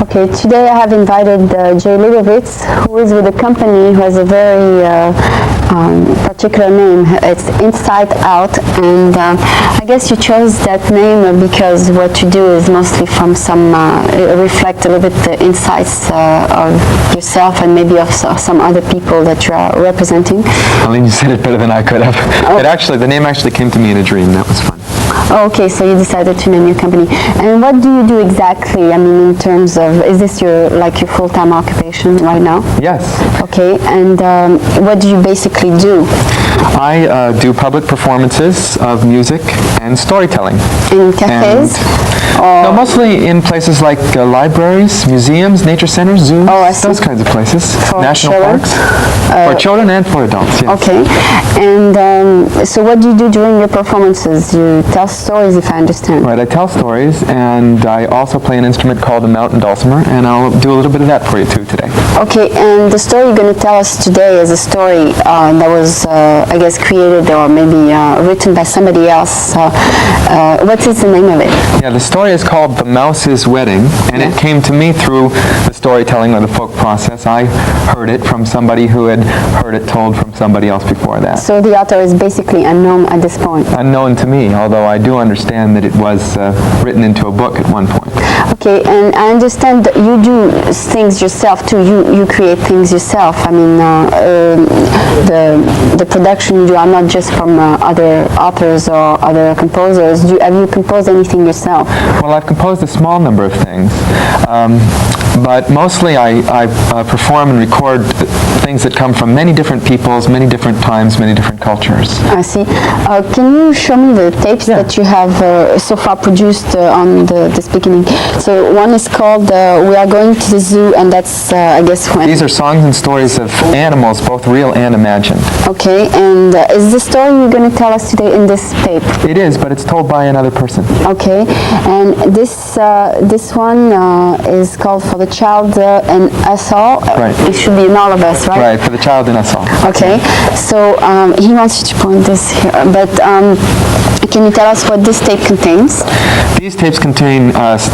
Okay, today I have invited Jay Leibovitz, who is with a company who has a very particular name. It's Inside Out, and I guess you chose that name because what you do is mostly from some, reflect a little bit the insights of yourself and maybe of some other people that you are representing. Aline, you said it better than I could have. Oh. The name actually came to me in a dream. That was fun. Oh, okay, so you decided to name your company. And what do you do exactly? I mean, in terms of, is this your full-time occupation right now? Yes. Okay, and what do you basically do? I do public performances of music and storytelling. In cafes? No, mostly in places like libraries, museums, nature centers, zoos, those kinds of places. For National children? parks. For children and for adults, yes. Okay, and so what do you do during your performances? You tell stories, if I understand. Right, I tell stories, and I also play an instrument called a mountain dulcimer, and I'll do a little bit of that for you too today. Okay, and the story you're going to tell us today is a story that was, I guess, created or maybe written by somebody else. What is the name of it? Yeah, the story is called The Mouse's Wedding, and it came to me through the storytelling or the folk process. I heard it from somebody who had heard it told from somebody else before that. So the author is basically unknown at this point. Unknown to me, although I do understand that it was written into a book at one point. Okay, and I understand that you do things yourself too. You create things yourself. I mean, the production you do are not just from other authors or other composers. Have you composed anything yourself? Well, I've composed a small number of things, but mostly I perform and record things that come from many different peoples, many different times, many different cultures. I see. Can you show me the tapes that you have so far produced on this beginning? So one is called We Are Going to the Zoo, and that's, I guess, when... These are songs and stories of animals, both real and imagined. Okay, and is the story you're going to tell us today in this tape? It is, but it's told by another person. Okay, and this one is called For the Child in Us All. Right. It should be in all of us, right? Right, For the Child in Us All. Okay, so he wants you to point this here, but can you tell us what this tape contains? These tapes contain,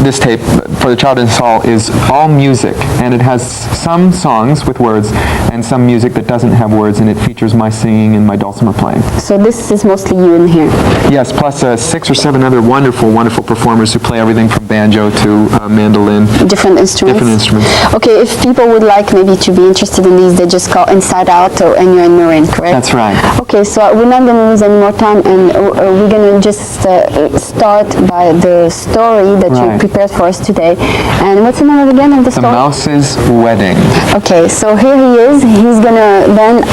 this tape, For the Child in Us All, is all music, and it has some songs with words and some music that doesn't have words, and it features my singing and my dulcimer playing. So this is mostly you in here? Yes, plus 6 or 7 other wonderful, wonderful performers who play everything from banjo to mandolin. Different instruments? Different instruments. Okay, if people would like maybe to be interested in these, they just call Inside Out, and you're in Marin, correct? That's right. Okay, so we're not going to lose any more time, and we're going to just start by the story that you prepared for us today. And what's the name again of the story? The Mouse's Wedding. Okay, so here he is. He's going to then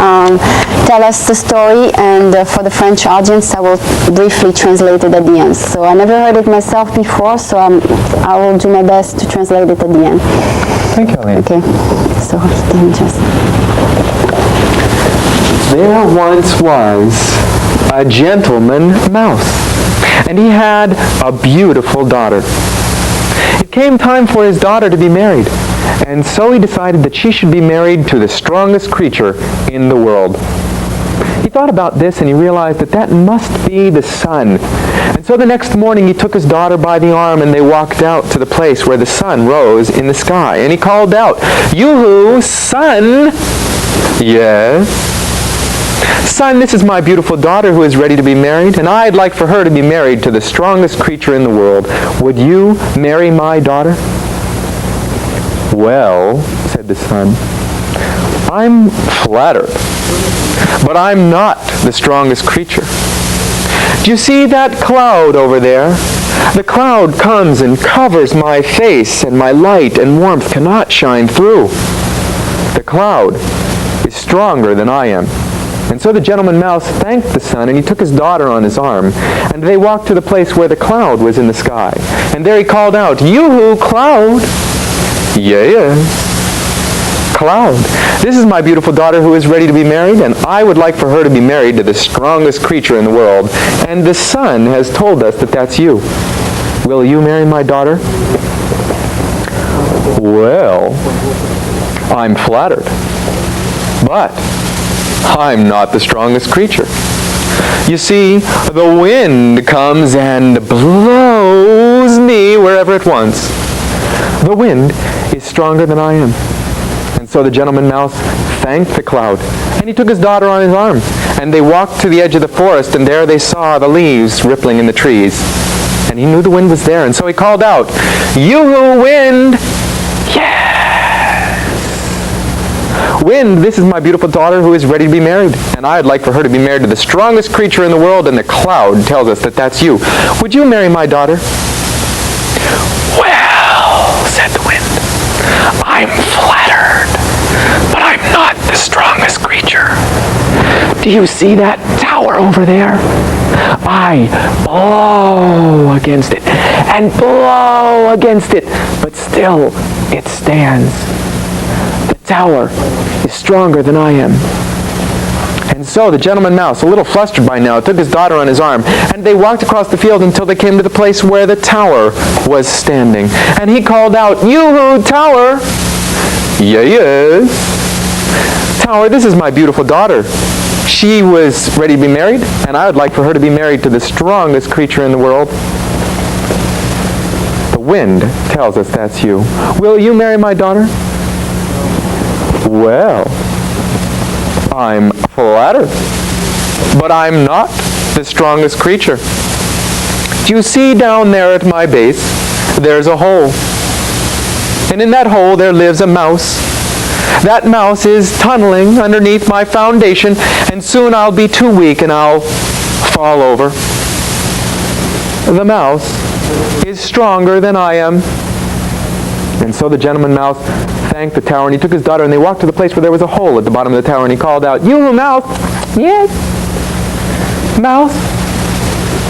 tell us the story, and for the French audience, I will briefly translate it at the end. So I never heard it myself before, so I will do my best to translate it at the end. Thank you, Aline. Okay, so he can just... There once was a gentleman mouse, and he had a beautiful daughter. It came time for his daughter to be married, and so he decided that she should be married to the strongest creature in the world. He thought about this, and he realized that that must be the sun. And so the next morning he took his daughter by the arm, and they walked out to the place where the sun rose in the sky. And he called out, "Yoo-hoo, sun!" "Yes?" "Son, this is my beautiful daughter who is ready to be married, and I'd like for her to be married to the strongest creature in the world. Would you marry my daughter?" "Well," said the sun, "I'm flattered, but I'm not the strongest creature. Do you see that cloud over there? The cloud comes and covers my face, and my light and warmth cannot shine through. The cloud is stronger than I am." And so the gentleman mouse thanked the sun, and he took his daughter on his arm, and they walked to the place where the cloud was in the sky. And there he called out, "Yoo-hoo, cloud!" "Yes, cloud, this is my beautiful daughter who is ready to be married, and I would like for her to be married to the strongest creature in the world. And the sun has told us that that's you. Will you marry my daughter?" "Well, I'm flattered, but I'm not the strongest creature. You see, the wind comes and blows me wherever it wants. The wind is stronger than I am. And so the gentleman mouse thanked the cloud, and he took his daughter on his arm, and they walked to the edge of the forest, and there they saw the leaves rippling in the trees. And he knew the wind was there, and so he called out, "Yoo-hoo, wind! Yes! Wind, this is my beautiful daughter who is ready to be married, and I'd like for her to be married to the strongest creature in the world, and the cloud tells us that that's you. Would you marry my daughter?" "Well," said the wind, "I'm flattered, but I'm not the strongest creature. Do you see that tower over there? I blow against it and blow against it, but still it stands. The tower is stronger than I am." And so the gentleman mouse, a little flustered by now, took his daughter on his arm, and they walked across the field until they came to the place where the tower was standing. And he called out, "Yoo-hoo, tower!" "Yes, tower, this is my beautiful daughter. She was ready to be married, and I would like for her to be married to the strongest creature in the world." "The wind tells us that's you. Will you marry my daughter?" "Well, I'm flattered, but I'm not the strongest creature. Do you see down there at my base, there's a hole. And in that hole there lives a mouse. That mouse is tunneling underneath my foundation, and soon I'll be too weak and I'll fall over. The mouse is stronger than I am." And so the gentleman mouse thanked the tower, and he took his daughter, and they walked to the place where there was a hole at the bottom of the tower, and he called out, "You, mouse!" "Yes, mouse,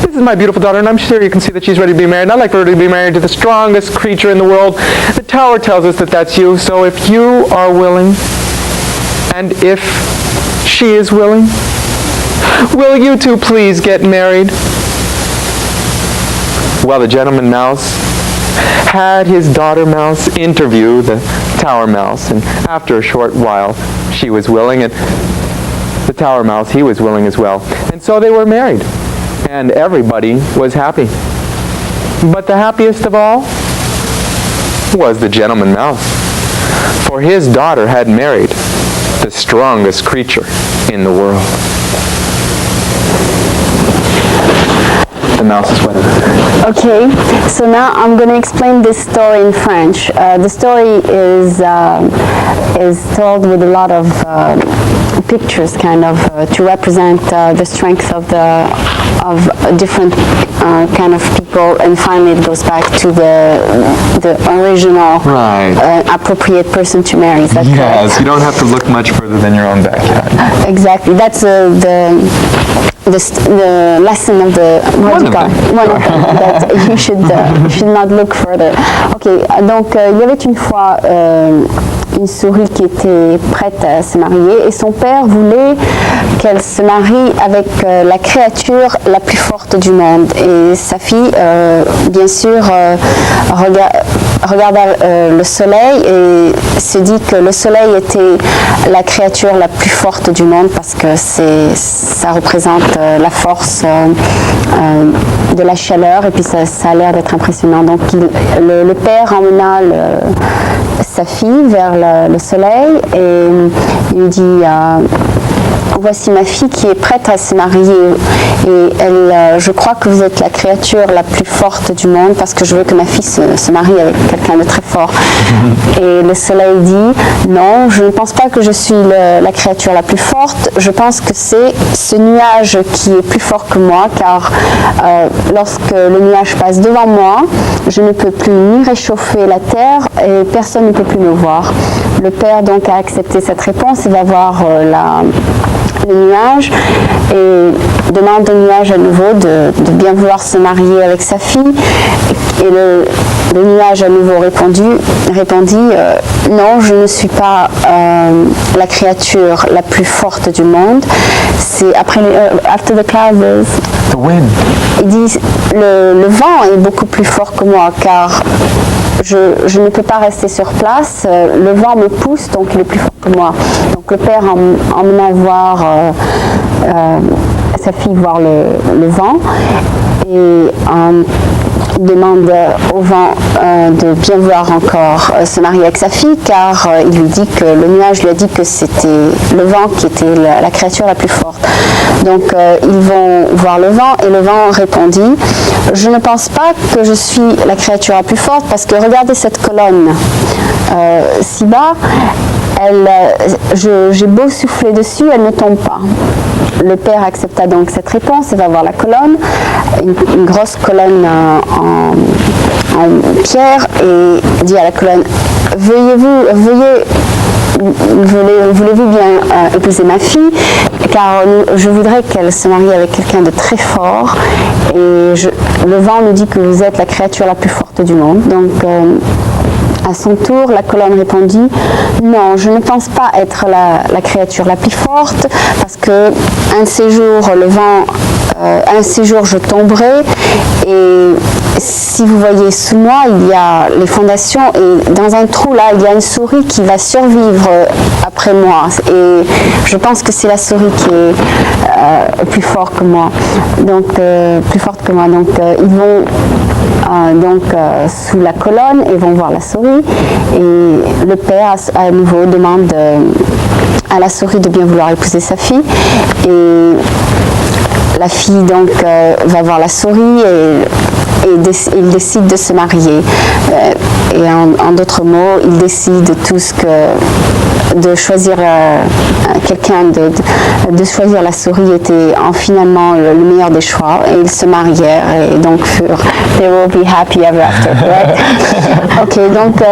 this is my beautiful daughter, and I'm sure you can see that she's ready to be married, and I'd like for her to be married to the strongest creature in the world. The tower tells us that that's you, so if you are willing, and if she is willing, will you two please get married?" Well, the gentleman mouse had his daughter mouse interview the tower mouse, and after a short while she was willing, and the tower mouse, he was willing as well. And so they were married, and everybody was happy. But the happiest of all was the gentleman mouse, for his daughter had married the strongest creature in the world. The mouse is wedded. Okay, so now I'm going to explain this story in French. The story is told with a lot of pictures, kind of, to represent the strength of different kind of people, and finally it goes back to the original appropriate person to marry. Is that correct? You don't have to look much further than your own backyard. Exactly. That's the lesson of the One of them. that you should not look further. Ok, donc il y avait une fois une souris qui était prête à se marier, et son père voulait qu'elle se marie avec la créature la plus forte du monde. Et sa fille, bien sûr, regarda le soleil et se dit que le soleil était la créature la plus forte du monde, parce que ça représente la force de la chaleur, et puis ça a l'air d'être impressionnant. Donc le père emmena sa fille vers le soleil et il lui dit voici ma fille qui est prête à se marier, et je crois que vous êtes la créature la plus forte du monde, parce que je veux que ma fille se marie avec quelqu'un de très fort. Et le soleil dit non, je ne pense pas que je suis la créature la plus forte, je pense que c'est ce nuage qui est plus fort que moi, car lorsque le nuage passe devant moi, je ne peux plus ni réchauffer la terre et personne ne peut plus me voir. Le père donc a accepté cette réponse, il va voir le nuage et demande au nuage à nouveau de bien vouloir se marier avec sa fille, et le nuage à nouveau répondit non, je ne suis pas la créature la plus forte du monde. C'est après after the clouds, The wind. il dit le vent est beaucoup plus fort que moi, car je ne peux pas rester sur place, le vent me pousse, donc il est plus fort que moi. Donc le père emmena voir sa fille voir le vent et il demande au vent de bien vouloir encore se marier avec sa fille car il lui dit que le nuage lui a dit que c'était le vent qui était la créature la plus forte. Donc ils vont voir le vent et le vent répondit: je ne pense pas que je suis la créature la plus forte parce que regardez cette colonne si bas, j'ai beau souffler dessus, elle ne tombe pas. Le père accepta donc cette réponse et va voir la colonne, une grosse colonne en pierre, et dit à la colonne: voulez-vous bien épouser ma fille, car je voudrais qu'elle se marie avec quelqu'un de très fort, et le vent nous dit que vous êtes la créature la plus forte du monde. Donc à son tour, la colonne répondit: non, je ne pense pas être la créature la plus forte, parce que un de ces jours, un de ces jours je tomberai, et si vous voyez sous moi, il y a les fondations, et dans un trou là, il y a une souris qui va survivre après moi, et je pense que c'est la souris qui est plus forte que moi. Donc ils vont sous la colonne et vont voir la souris, et le père à nouveau demande à la souris de bien vouloir épouser sa fille, et la fille donc va voir la souris et il décide de se marier. Et en d'autres mots, il décide de choisir quelqu'un, de choisir la souris était finalement le meilleur des choix, et ils se marièrent et donc they will be happy ever after, right? Ok, donc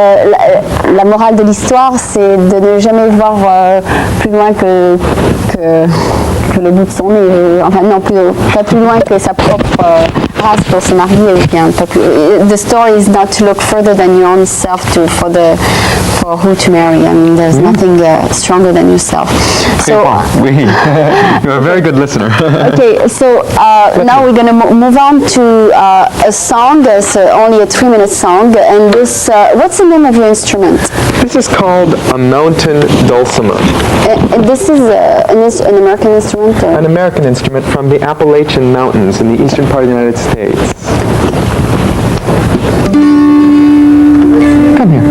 la morale de l'histoire, c'est de ne jamais voir plus loin que le bout de son nez, enfin non, pas plus loin que sa propre race pour se marier, ou bien pas plus. The story is not to look further than your own self for who to marry. I mean, there's nothing stronger than yourself. So you're a very good listener. Okay, so now we're going to move on to a song. It's only a 3-minute song, and this, what's the name of your instrument? This is called a mountain dulcimer. This is an American instrument? An American instrument from the Appalachian Mountains in the eastern part of the United States. Come here.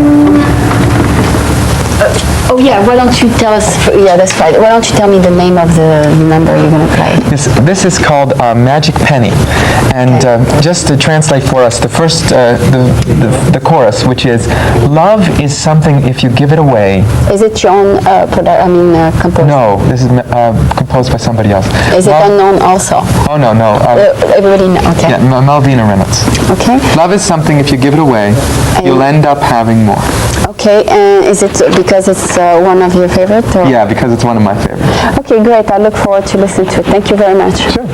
Oh yeah, why don't you tell us, yeah, that's right. Why don't you tell me the name of the number you're going to play? This is called Magic Penny, and just to translate for us, the first, the chorus, which is, love is something if you give it away. Is it your own composed? No, this is composed by somebody else. Is it unknown also? Oh no. Everybody knows, okay. Yeah, Melvina Reynolds. Okay. Love is something if you give it away, you'll end up having more. Okay, and is it because it's one of your favorites? Or? Yeah, because it's one of my favorites. Okay, great. I look forward to listening to it. Thank you very much. Sure.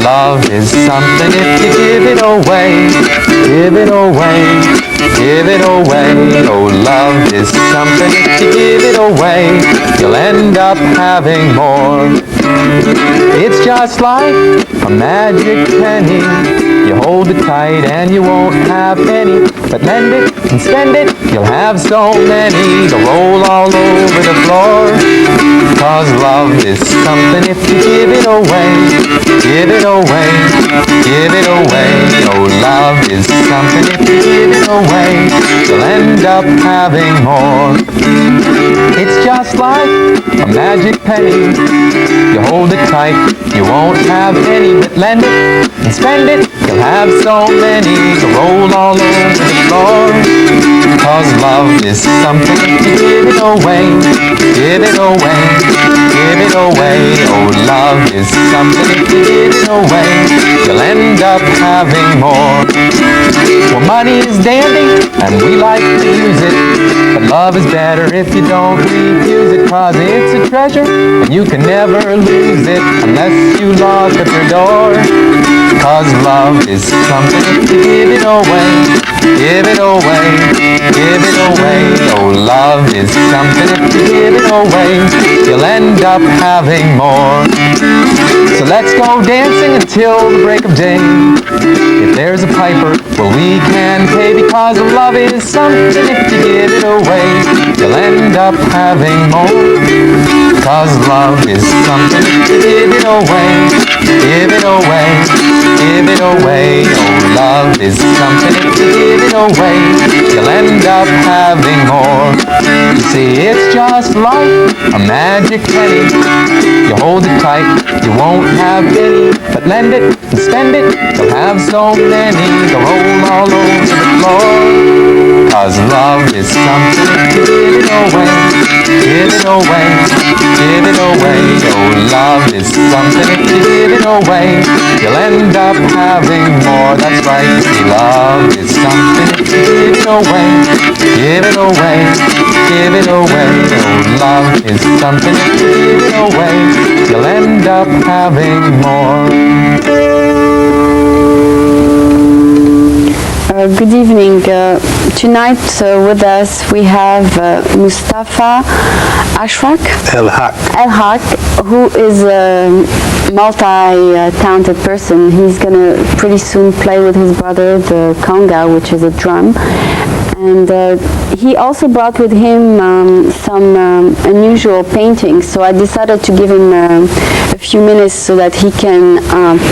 Love is something if you give it away, give it away, give it away. Oh, love is something if you give it away, you'll end up having more. It's just like a magic penny. You hold it tight and you won't have any, but lend it and spend it, you'll have so many to roll all over the floor. 'Cause love is something if you give it away, give it away, give it away. Oh, love is something if you give it away, you'll end up having more. It's just like a magic penny. You hold it tight, you won't have any, but lend it and spend it, you'll have so many to roll all over the floor. 'Cause love is something if you give it away, give it away, give it away. Oh, love is something if you give it away, you'll end up having more. Well, money is dandy and we like to use it, but love is better if you don't refuse it. 'Cause it's a treasure and you can never lose it unless you lock up your door. 'cause love is something if you give it away. Give it away, give it away. Oh, love is something if you give it away. You'll end up having more. So let's go dancing until the break of day. If there's a piper, well, we can pay, because love is something if you give it away. You'll end up having more. 'Cause love is something if you give it away. Give it away, give it away. Oh, love is something if you give it away. You'll end up having more. You see, it's just like a magic penny. You hold it tight, you won't have any, but lend it and spend it, you'll have so many. They'll roll all over the floor. 'Cause love is something if you give it away. Give it away, give it away. Oh, love is something if you give it away. You'll end up having more. That's right. See, love is something if you give it away. Give it away, give it away. Oh, love is something if you give it away. You'll end up having more. Good evening. Tonight with us we have Mustafa Ashrak El-Haq, who is a multi-talented person. He's going to pretty soon play with his brother the conga, which is a drum. And he also brought with him some unusual paintings, so I decided to give him a few minutes so that he can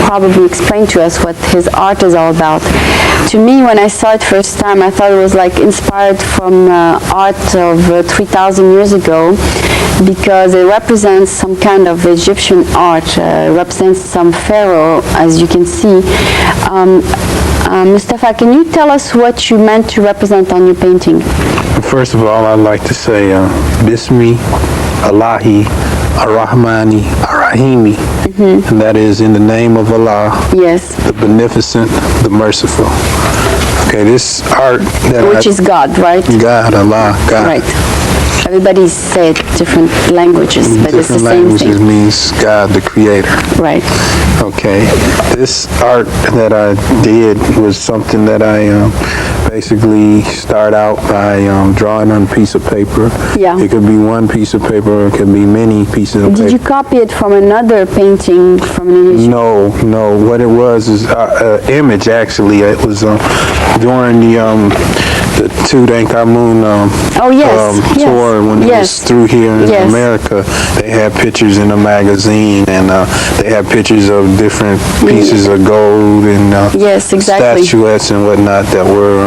probably explain to us what his art is all about. To me, when I saw it first time, I thought it was like inspired from art of 3,000 years ago, because it represents some kind of Egyptian art, represents some pharaoh, as you can see. Mustafa, can you tell us what you meant to represent on your painting? First of all, I'd like to say Bismi, Allahi, Ar-Rahmani, Ar-Rahimi, and that is in the name of Allah, Yes. the beneficent, the merciful. Okay, this art that Which is God, right? God, Allah, God. Right. Everybody said different languages, but it's the Different same languages thing. means God, the Creator. Right. Okay, this art that I did was something that I basically start out by drawing on a piece of paper. Yeah. It could be one piece of paper, or it could be many pieces of paper. Did you copy it from another painting from an Egyptian? No. What it was is image, actually. It was during the Tutankhamun Oh, yes, yes, tour when it yes. was through here in Yes. America. They had pictures in a magazine, and they had pictures of different pieces of gold and Yes, exactly. statuettes and whatnot that were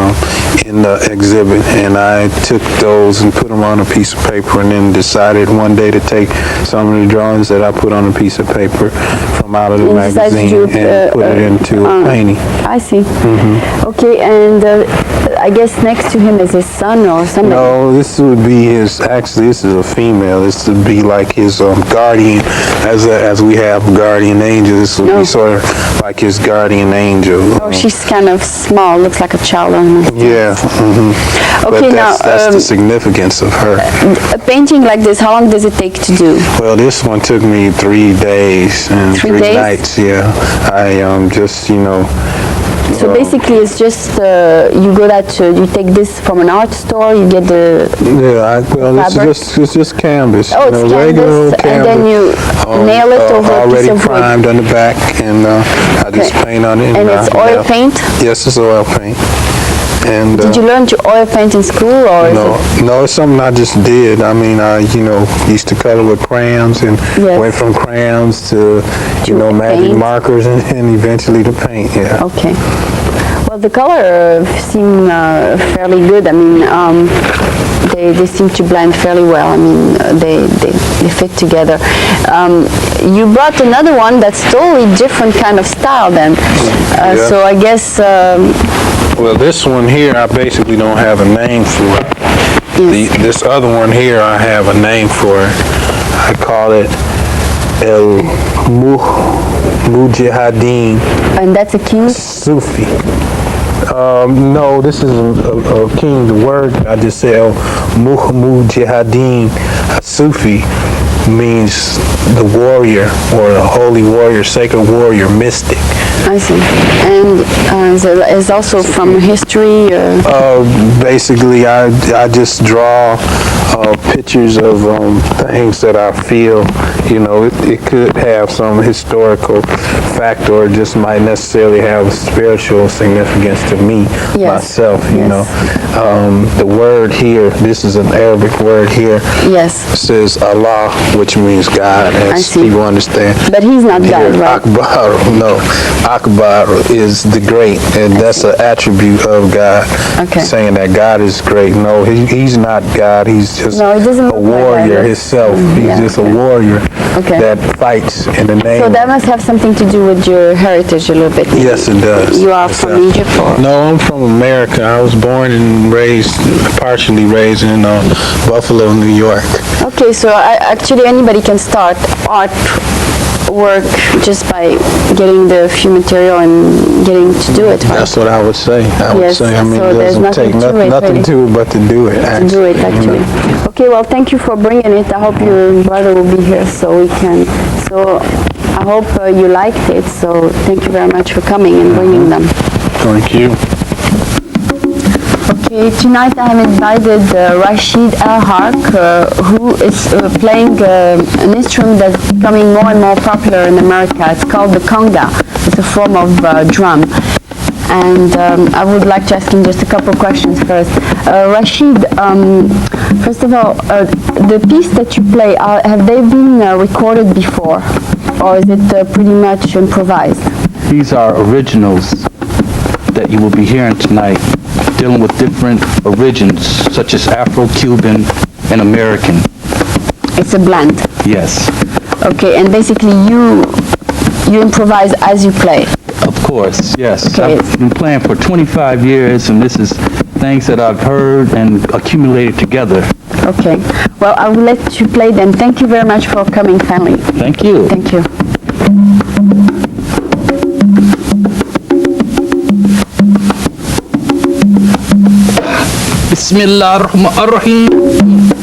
in the exhibit. And I took those and put them on a piece of paper, and then decided one day to take some of the drawings that I put on a piece of paper from out of the And decided to magazine do, and put it into a painting. I see. Okay, and I guess next to him is his son or somebody. No, this would be his, actually this is a female. This would be like his guardian, as we have guardian angels. This would be sort of like his guardian angel. Oh, she's kind of small, looks like a child almost. Yeah. Okay, but now, that's the significance of her. a painting like this, how long does it take to do? Well, this one took me 3 days and 3 3 days? nights. Yeah, I just So basically it's just, you go that, you take this from an art store, you get the, fabric? it's just canvas. Oh, it's regular canvas, old and canvas. then you nail it over a piece already of wood. primed on the back, and I just paint on it. And it's oil paint? Yes, it's oil paint. And Did you learn to oil paint in school, or is it? No, it's something I just did. I mean, I used to color with crayons, and Yes. went from crayons to magic paint. markers, and eventually to paint. Yeah. Okay. Well, the color seem fairly good. I mean, they seem to blend fairly well. I mean, they fit together. You brought another one that's totally different kind of style then. Yeah. So I guess, Well, this one here, I basically don't have a name for it. Yes. This other one here, I have a name for it. I call it El Mujahideen and that's a king. Sufi. No, this is a king. The word I just said, El Mujahideen Sufi. means the warrior or the holy warrior, sacred warrior, mystic. I see. And it's also from history? Basically, I just draw pictures of things that I feel. You know, it could have some historical fact, or it just might necessarily have spiritual significance to me, myself, you know. The word here, this is an Arabic word here, says Allah, which means God, as people understand. But he's not God, right? Akbar, no. Akbar is the great, and that's an attribute of God, saying that God is great. No, he's not God. He's just a warrior himself. He's just a warrior that fights in the name. So that must have something to do with your heritage a little bit. Yes, it does. You are from Egypt, or? No, I'm from America. I was born and raised, partially raised in Buffalo, New York. Okay, so actually anybody can start art work just by getting the few material and getting to do it, right? That's what I would say. I would say. I mean, so it there's doesn't take nothing to it but to do it. To do it, actually. Okay, well, thank you for bringing it. I hope your brother will be here so we can. So I hope you liked it. So thank you very much for coming and bringing them. Thank you. Okay, tonight I have invited Rashid El-Hark, who is playing an instrument that's becoming more and more popular in America. It's called the conga. It's a form of drum. And I would like to ask him just a couple of questions first. Rashid, first of all, the piece that you play, have they been recorded before? Or is it pretty much improvised? These are originals that you will be hearing tonight, dealing with different origins, such as Afro-Cuban and American. It's a blend? Yes. Okay, and basically you improvise as you play? Of course, yes. Okay. I've been playing for 25 years, and this is things that I've heard and accumulated together. Okay. Well, I will let you play then. Thank you very much for coming, family. Thank you. Thank you. Bismillah ar-Rahman ar-Rahim.